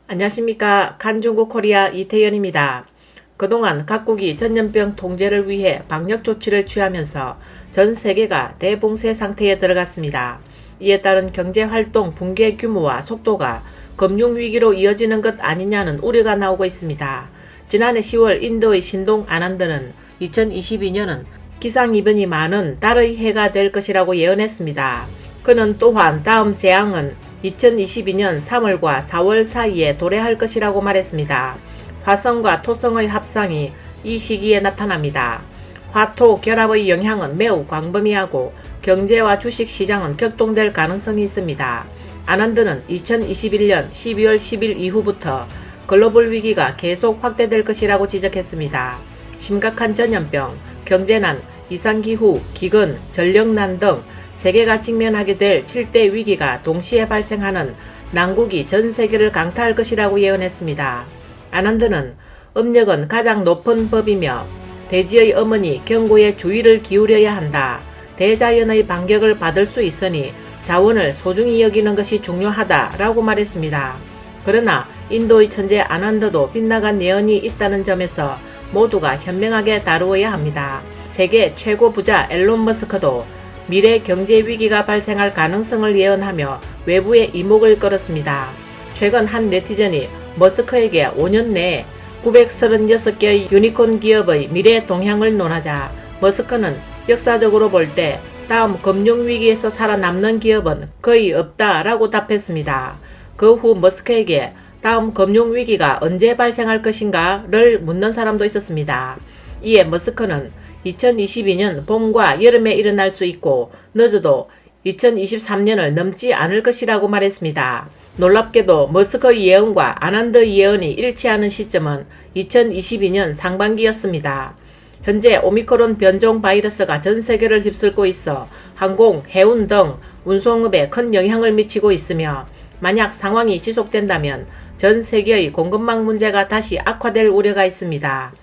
안녕하십니까. 간중국 코리아 이태현입니다. 그동안 각국이 전염병 통제를 위해 방역 조치를 취하면서 전 세계가 대봉쇄 상태에 들어갔습니다. 이에 따른 경제활동 붕괴 규모와 속도가 금융위기로 이어지는 것 아니냐는 우려가 나오고 있습니다. 지난해 10월 인도의 신동 아난드는 2022년은 기상이변이 많은 달의 해가 될 것이라고 예언했습니다. 그는 또한 다음 재앙은 2022년 3월과 4월 사이에 도래할 것이라고 말했습니다. 화성과 토성의 합상이 이 시기에 나타납니다. 화토 결합의 영향은 매우 광범위하고 경제와 주식 시장은 격동될 가능성이 있습니다. 아난드는 2021년 12월 10일 이후부터 글로벌 위기가 계속 확대될 것이라고 지적했습니다. 심각한 전염병, 경제난, 이상기후, 기근, 전력난 등 세계가 직면하게 될 7대 위기가 동시에 발생하는 난국이 전 세계를 강타할 것이라고 예언했습니다. 아난드는 음력은 가장 높은 법이며 대지의 어머니 경고에 주의를 기울여야 한다. 대자연의 반격을 받을 수 있으니 자원을 소중히 여기는 것이 중요하다라고 말했습니다. 그러나 인도의 천재 아난드도 빗나간 예언이 있다는 점에서 모두가 현명하게 다루어야 합니다. 세계 최고 부자 앨런 머스크도 미래 경제 위기가 발생할 가능성을 예언하며 외부에 이목을 끌었습니다. 최근 한 네티즌이 머스크에게 5년 내에 936개의 유니콘 기업의 미래 동향을 논하자 머스크는 역사적으로 볼 때 다음 금융위기에서 살아남는 기업은 거의 없다라고 답했습니다. 그 후 머스크에게 다음 금융위기가 언제 발생할 것인가를 묻는 사람도 있었습니다. 이에 머스크는 2022년 봄과 여름에 일어날 수 있고 늦어도 2023년을 넘지 않을 것이라고 말했습니다. 놀랍게도 머스크의 예언과 아난드의 예언이 일치하는 시점은 2022년 상반기였습니다. 현재 오미크론 변종 바이러스가 전 세계를 휩쓸고 있어 항공, 해운 등 운송업에 큰 영향을 미치고 있으며 만약 상황이 지속된다면 전 세계의 공급망 문제가 다시 악화될 우려가 있습니다.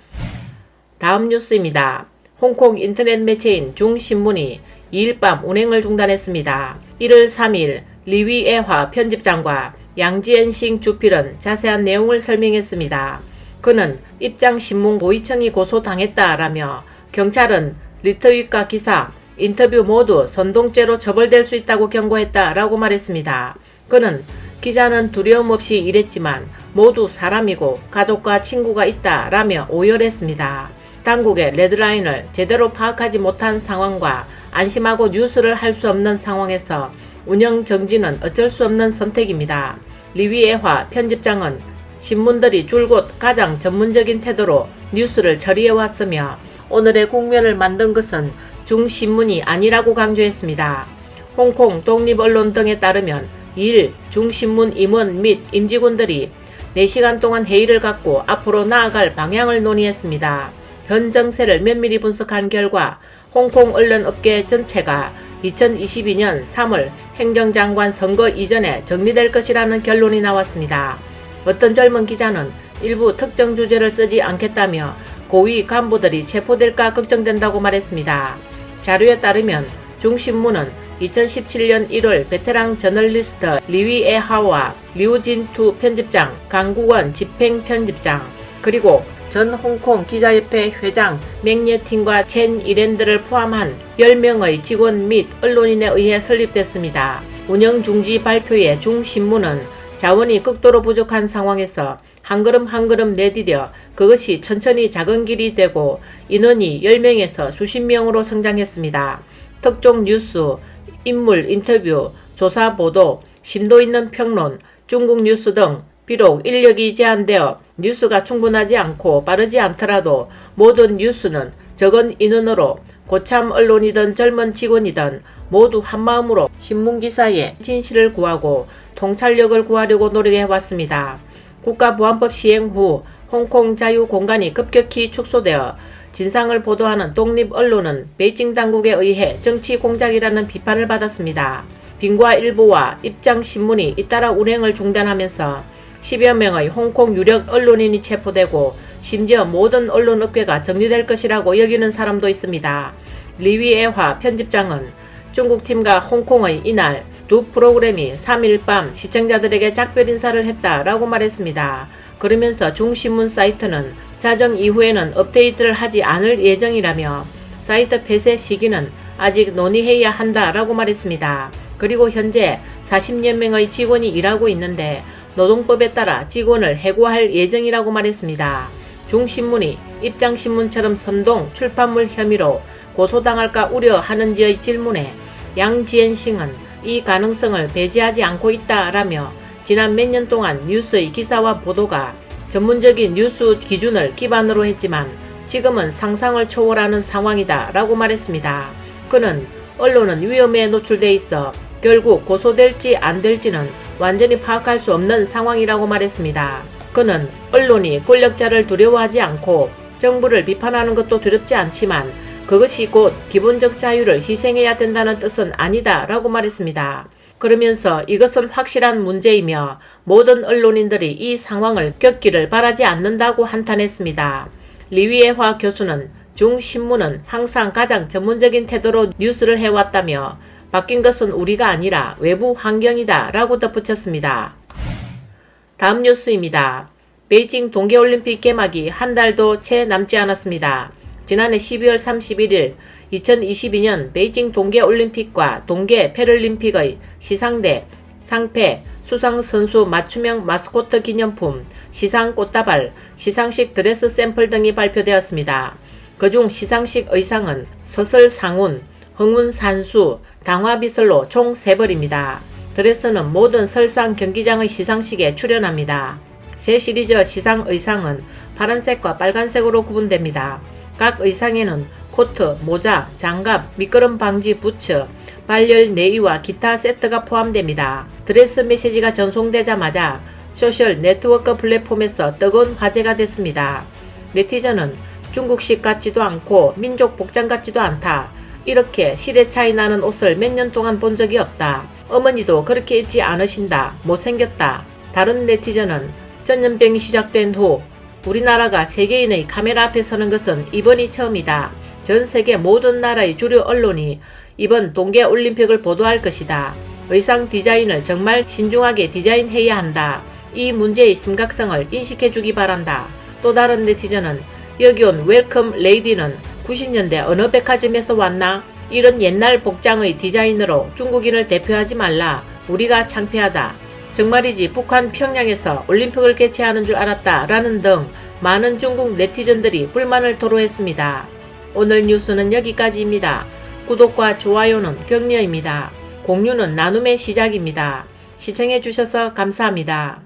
다음 뉴스입니다. 홍콩 인터넷 매체인 중신문이 2일 밤 운행을 중단했습니다. 1월 3일 리위애화 편집장과 양지엔싱 주필은 자세한 내용을 설명했습니다. 그는 입장신문 고의청이 고소당했다라며 경찰은 리트윗과 기사, 인터뷰 모두 선동죄로 처벌될 수 있다고 경고했다라고 말했습니다. 그는 기자는 두려움 없이 일했지만 모두 사람이고 가족과 친구가 있다라며 오열했습니다. 당국의 레드라인을 제대로 파악하지 못한 상황과 안심하고 뉴스를 할 수 없는 상황에서 운영 정지는 어쩔 수 없는 선택입니다. 리위애화 편집장은 신문들이 줄곧 가장 전문적인 태도로 뉴스를 처리해왔으며 오늘의 국면을 만든 것은 중신문이 아니라고 강조했습니다. 홍콩 독립언론 등에 따르면 2일 중신문 임원 및 임직원들이 4시간 동안 회의를 갖고 앞으로 나아갈 방향을 논의했습니다. 현 정세를 면밀히 분석한 결과 홍콩 언론업계 전체가 2022년 3월 행정장관 선거 이전에 정리될 것이라는 결론이 나왔습니다. 어떤 젊은 기자는 일부 특정 주제를 쓰지 않겠다며 고위 간부들이 체포될까 걱정된다고 말했습니다. 자료에 따르면 중신문은 2017년 1월 베테랑 저널리스트 리위애하와 류진투 편집장, 강국원 집행편집장, 그리고 전 홍콩 기자협회 회장 맥예틴과 첸 이랜드를 포함한 10명의 직원 및 언론인에 의해 설립됐습니다. 운영 중지 발표에 중신문은 자원이 극도로 부족한 상황에서 한 걸음 한 걸음 내디뎌 그것이 천천히 작은 길이 되고 인원이 10명에서 수십 명으로 성장했습니다. 특종 뉴스, 인물 인터뷰, 조사 보도, 심도 있는 평론, 중국 뉴스 등 비록 인력이 제한되어 뉴스가 충분하지 않고 빠르지 않더라도 모든 뉴스는 적은 인원으로 고참 언론이든 젊은 직원이든 모두 한마음으로 신문기사의 진실을 구하고 통찰력을 구하려고 노력해왔습니다. 국가보안법 시행 후 홍콩 자유공간이 급격히 축소되어 진상을 보도하는 독립언론은 베이징 당국에 의해 정치 공작이라는 비판을 받았습니다. 빙과일보와 입장신문이 잇따라 운행을 중단하면서 10여 명의 홍콩 유력 언론인이 체포되고 심지어 모든 언론업계가 정리될 것이라고 여기는 사람도 있습니다. 리위애화 편집장은 중국팀과 홍콩의 이날 두 프로그램이 3일 밤 시청자들에게 작별 인사를 했다라고 말했습니다. 그러면서 중신문 사이트는 자정 이후에는 업데이트를 하지 않을 예정이라며 사이트 폐쇄 시기는 아직 논의해야 한다라고 말했습니다. 그리고 현재 40여 명의 직원이 일하고 있는데 노동법에 따라 직원을 해고할 예정이라고 말했습니다. 중신문이 입장신문처럼 선동 출판물 혐의로 고소당할까 우려하는지의 질문에 양지엔싱은 이 가능성을 배제하지 않고 있다라며 지난 몇 년 동안 뉴스의 기사와 보도가 전문적인 뉴스 기준을 기반으로 했지만 지금은 상상을 초월하는 상황이다 라고 말했습니다. 그는 언론은 위험에 노출돼 있어 결국 고소될지 안 될지는 완전히 파악할 수 없는 상황이라고 말했습니다. 그는 언론이 권력자를 두려워하지 않고 정부를 비판하는 것도 두렵지 않지만 그것이 곧 기본적 자유를 희생해야 된다는 뜻은 아니다 라고 말했습니다. 그러면서 이것은 확실한 문제이며 모든 언론인들이 이 상황을 겪기를 바라지 않는다고 한탄했습니다. 리위에화 교수는 중신문은 항상 가장 전문적인 태도로 뉴스를 해왔다며 바뀐 것은 우리가 아니라 외부 환경이다 라고 덧붙였습니다. 다음 뉴스입니다. 베이징 동계올림픽 개막이 한 달도 채 남지 않았습니다. 지난해 12월 31일 2022년 베이징 동계올림픽과 동계 패럴림픽의 시상대, 상패, 수상선수 맞춤형 마스코트 기념품, 시상 꽃다발, 시상식 드레스 샘플 등이 발표되었습니다. 그중 시상식 의상은 서설 상운, 흥운 산수, 당화비설로 총 3벌입니다. 드레스는 모든 설상 경기장의 시상식에 출연합니다. 새 시리즈 시상 의상은 파란색과 빨간색으로 구분됩니다. 각 의상에는 코트, 모자, 장갑, 미끄럼 방지 부츠, 발열 내의와 기타 세트가 포함됩니다. 드레스 메시지가 전송되자마자 소셜 네트워크 플랫폼에서 뜨거운 화제가 됐습니다. 네티즌은 중국식 같지도 않고 민족 복장 같지도 않다. 이렇게 시대 차이 나는 옷을 몇 년 동안 본 적이 없다. 어머니도 그렇게 입지 않으신다. 못생겼다. 다른 네티즌은 전염병이 시작된 후 우리나라가 세계인의 카메라 앞에 서는 것은 이번이 처음이다. 전 세계 모든 나라의 주류 언론이 이번 동계올림픽을 보도할 것이다. 의상 디자인을 정말 신중하게 디자인해야 한다. 이 문제의 심각성을 인식해주기 바란다. 또 다른 네티즌은 여기 온 웰컴 레이디는 90년대 어느 백화점에서 왔나? 이런 옛날 복장의 디자인으로 중국인을 대표하지 말라. 우리가 창피하다. 정말이지 북한 평양에서 올림픽을 개최하는 줄 알았다. 라는 등 많은 중국 네티즌들이 불만을 토로했습니다. 오늘 뉴스는 여기까지입니다. 구독과 좋아요는 격려입니다. 공유는 나눔의 시작입니다. 시청해주셔서 감사합니다.